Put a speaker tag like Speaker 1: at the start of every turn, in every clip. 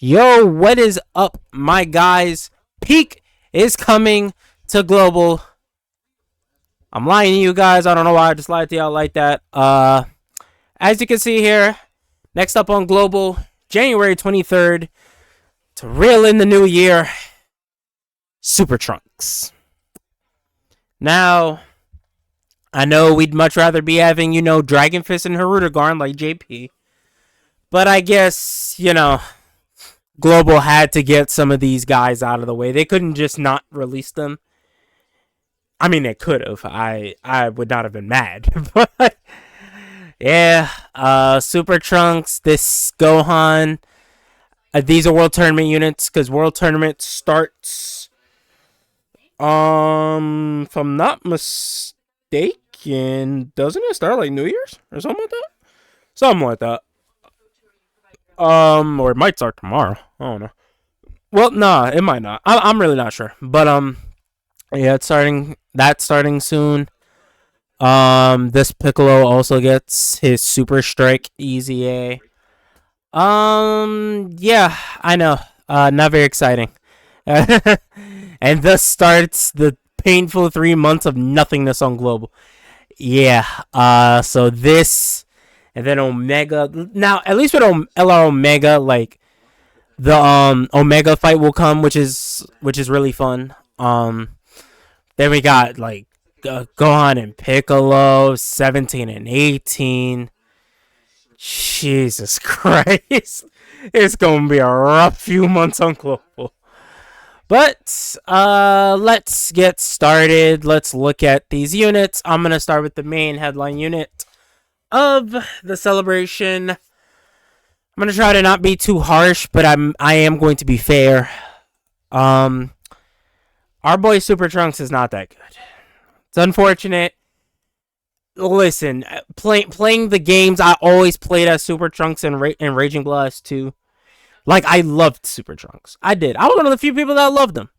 Speaker 1: Yo, what is up, my guys? Peak is coming to global. I'm lying to you guys. I don't know why I just lied to y'all like that. As you can see here, next up on global, January 23rd, to reel in the new year, Super Trunks. Now, I know we'd much rather be having, Dragon Fist and Hirudegarn like JP. But I guess, Global had to get some of these guys out of the way. They couldn't just not release them. I mean, they could have. I would not have been mad. But, yeah. Super Trunks, this Gohan. These are World Tournament units, because World Tournament starts, if I'm not mistaken, doesn't it start like New Year's? Or something like that? Something like that. Or it might start tomorrow. I don't know. Well, nah, it might not. I'm really not sure. But yeah, it's starting. That's starting soon. This Piccolo also gets his Super Strike Easy A. Yeah, I know. Not very exciting. And thus starts the painful 3 months of nothingness on global. Yeah. So this. And then Omega. Now, at least with LR Omega, like the Omega fight will come, which is really fun. Then we got like Gohan and Piccolo, 17 and 18. Jesus Christ, it's gonna be a rough few months on global. But let's get started. Let's look at these units. I'm gonna start with the main headline unit of the celebration. I'm gonna try to not be too harsh, but I am going to be fair. Our boy Super Trunks is not that good. It's unfortunate. Listen, playing the games I always played as Super Trunks and Raging Blast 2. Like, I loved Super Trunks. I did. I was one of the few people that loved him.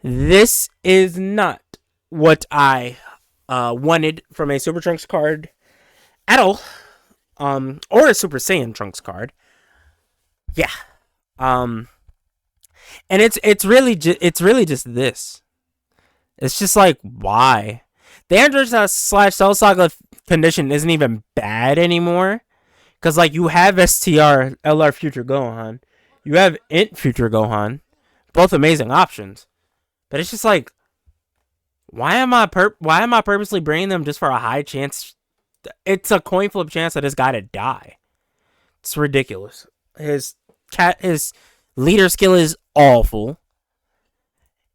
Speaker 1: This is not what I wanted from a Super Trunks card at all, or a Super Saiyan Trunks card. Yeah, and it's really just this. It's just like, why the Android / Cell Saga condition isn't even bad anymore, because like you have STR LR Future Gohan, you have Int Future Gohan, both amazing options, but it's just like, why am I purposely bringing them just for a high chance? It's a coin flip chance of this guy to die. It's ridiculous. His leader skill is awful.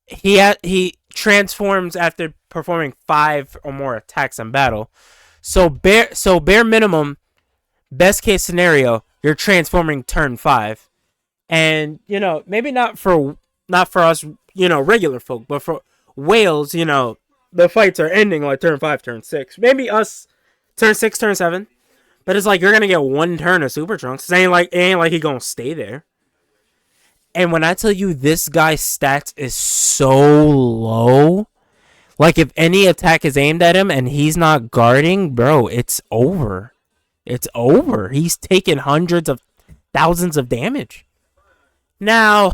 Speaker 1: He transforms after performing 5 or more attacks in battle. So bare minimum, best case scenario, you're transforming turn 5. And maybe not for us, regular folk, but for whales, the fights are ending like turn 5, turn 6. Maybe us turn 6, turn 7. But it's like you're going to get one turn of Super Trunks. It ain't like he going to stay there. And when I tell you this guy's stats is so low, like if any attack is aimed at him and he's not guarding, bro, it's over. It's over. He's taking hundreds of thousands of damage. Now,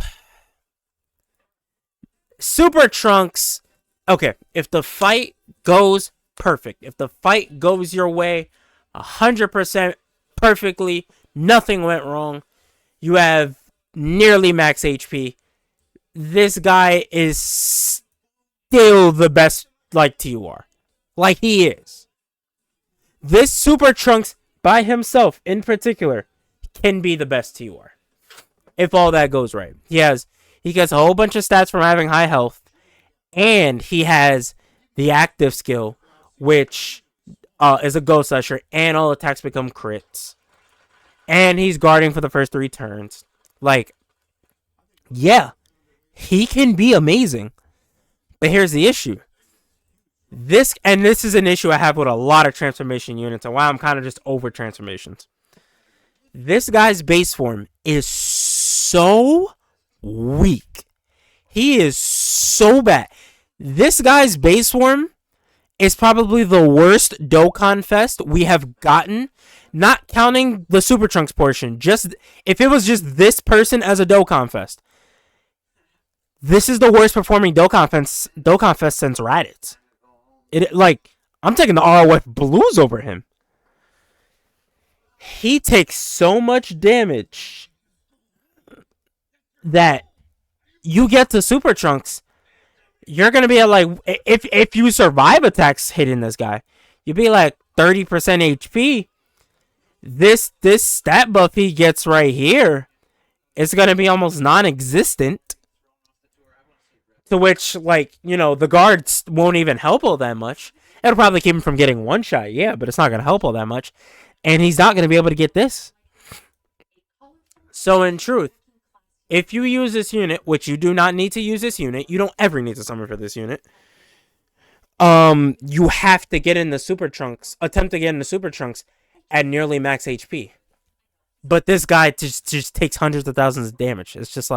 Speaker 1: Super Trunks, okay, if the fight goes perfect, if the fight goes your way 100% perfectly, nothing went wrong, you have nearly max HP, this guy is still the best like TUR. Like, he is. This Super Trunks by himself in particular can be the best TUR if all that goes right. He gets a whole bunch of stats from having high health, and he has the active skill, which is a Ghost Usher, and all attacks become crits. And he's guarding for the first 3 turns. Like, yeah, he can be amazing. But here's the issue. This is an issue I have with a lot of transformation units, and why I'm kind of just over transformations. This guy's base form is so weak. He is so bad. This guy's base form is probably the worst Dokkan Fest we have gotten, not counting the Super Trunks portion. Just if it was just this person as a Dokkan Fest, this is the worst performing Dokkan Fest since Raditz. I'm taking the ROF Blues over him. He takes so much damage that you get to Super Trunks, you're gonna be at like, if you survive attacks hitting this guy, you'd be like 30% HP. This stat buff he gets right here is gonna be almost non-existent. To which, the guards won't even help all that much. It'll probably keep him from getting one shot, yeah, but it's not gonna help all that much. And he's not gonna be able to get this. So in truth, if you use this unit, which you do not need to use this unit, you don't ever need to summon for this unit. You have to get in the Super Trunks, attempt to get in the Super Trunks at nearly max HP. But this guy just takes hundreds of thousands of damage. It's just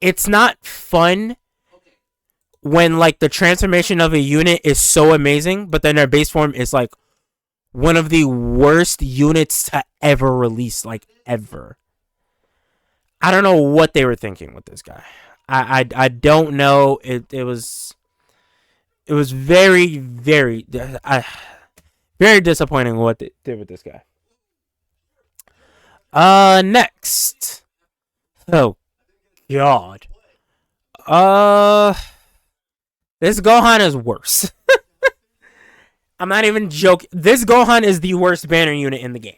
Speaker 1: it's not fun when the transformation of a unit is so amazing, but then their base form is one of the worst units to ever release, ever. I don't know what they were thinking with this guy. I don't know. It was very, very, very disappointing what they did with this guy. Next. Oh, God. This Gohan is worse. I'm not even joking. This Gohan is the worst banner unit in the game.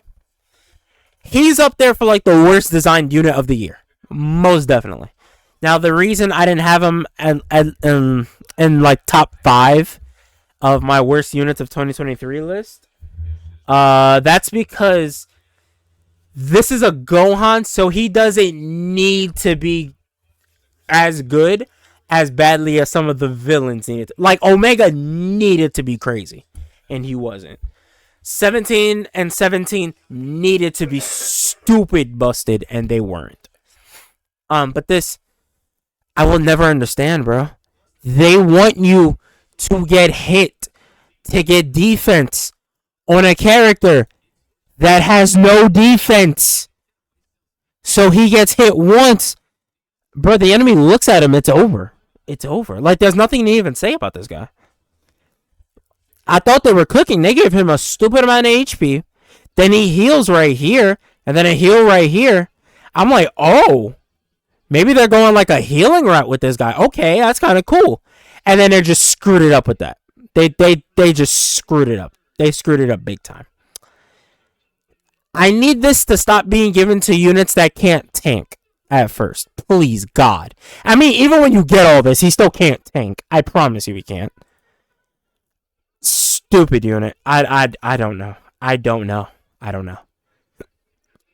Speaker 1: He's up there for the worst designed unit of the year. Most definitely. Now, the reason I didn't have him in top 5 of my worst units of 2023 list, that's because this is a Gohan, so he doesn't need to be as good as badly as some of the villains needed to. Omega needed to be crazy, and he wasn't. 17 and 17 needed to be stupid busted, and they weren't. But this, I will never understand, bro. They want you to get hit, to get defense on a character that has no defense. So he gets hit once. Bro, the enemy looks at him, it's over. It's over. There's nothing to even say about this guy. I thought they were cooking. They gave him a stupid amount of HP. Then he heals right here. And then a heal right here. I'm like, oh. Maybe they're going a healing route with this guy. Okay, that's kind of cool. And then they just screwed it up with that. They just screwed it up. They screwed it up big time. I need this to stop being given to units that can't tank at first. Please, God. I mean, even when you get all this, he still can't tank. I promise you he can't. Stupid unit. I don't know. I don't know.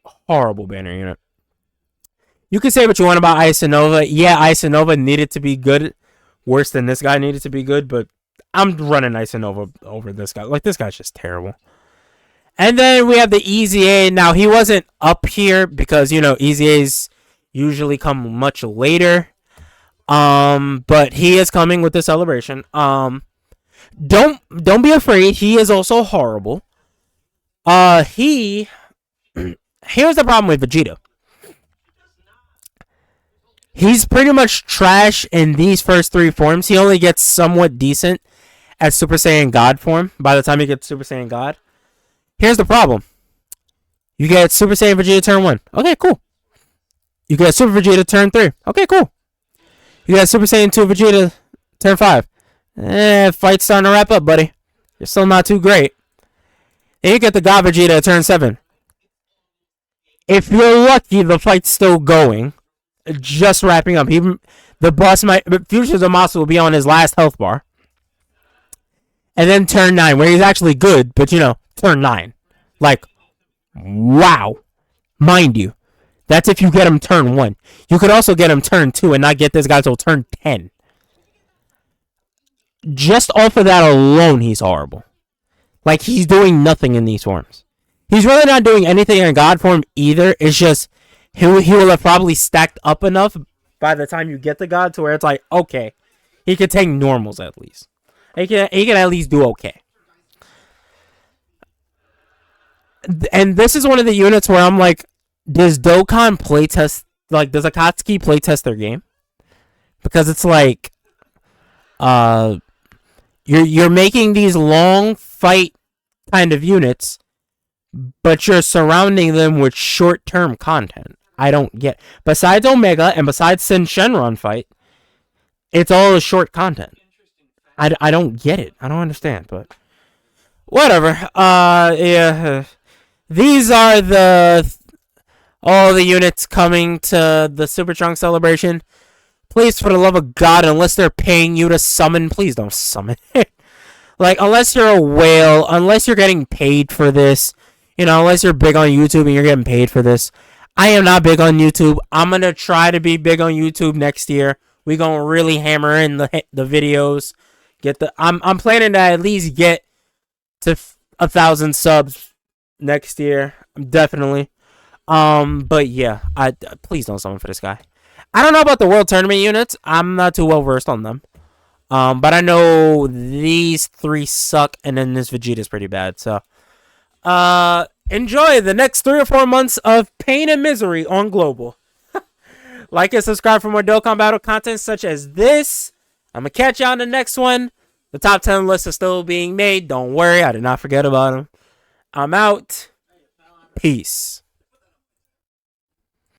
Speaker 1: Horrible banner unit. You can say what you want about Isanova. Yeah, Isanova needed to be good. Worse than this guy needed to be good, but I'm running Isanova over this guy. This guy's just terrible. And then we have the EZA. Now, he wasn't up here because, EZAs usually come much later. But he is coming with the celebration. Don't be afraid. He is also horrible. Here's the problem with Vegeta. He's pretty much trash in these first 3 forms. He only gets somewhat decent at Super Saiyan God form by the time he gets Super Saiyan God. Here's the problem. You get Super Saiyan Vegeta turn 1. Okay, cool. You get Super Vegeta turn 3. Okay, cool. You got Super Saiyan 2 Vegeta turn 5. Fight's starting to wrap up, buddy. You're still not too great. And you get the God Vegeta at turn 7. If you're lucky, the fight's still going. Just wrapping up. Even the boss Future Zamasu will be on his last health bar. And then turn 9, where he's actually good, but turn 9. Wow. Mind you, that's if you get him turn 1. You could also get him turn 2 and not get this guy till turn 10. Just off of that alone, he's horrible. He's doing nothing in these forms. He's really not doing anything in God form either. It's just he will have probably stacked up enough by the time you get the God to where it's okay, he could take normals at least. He can at least do okay. And this is one of the units where I'm like, does Dokkan playtest, like, does Akatsuki playtest their game? Because it's like, uh, you're making these long fight kind of units, but you're surrounding them with short term content. I don't get. Besides Omega and besides Sin Shenron fight, it's all short content. I don't get it. I don't understand, but whatever. Yeah. These are all the units coming to the Super Trunks celebration. Please, for the love of God, unless they're paying you to summon, please don't summon it. Like, unless you're a whale, unless you're getting paid for this, unless you're big on YouTube and you're getting paid for this. I am not big on YouTube. I'm going to try to be big on YouTube next year. We're going to really hammer in the videos. I'm planning to at least get to 1,000 subs next year. Definitely. But yeah, please don't summon for this guy. I don't know about the World Tournament units. I'm not too well versed on them. But I know these 3 suck, and then this Vegeta's pretty bad. So, enjoy the next 3 or 4 months of pain and misery on Global. Like and subscribe for more Dokkan Battle content such as this. I'm gonna catch you on the next one. The top 10 list is still being made. Don't worry, I did not forget about them. I'm out. Peace.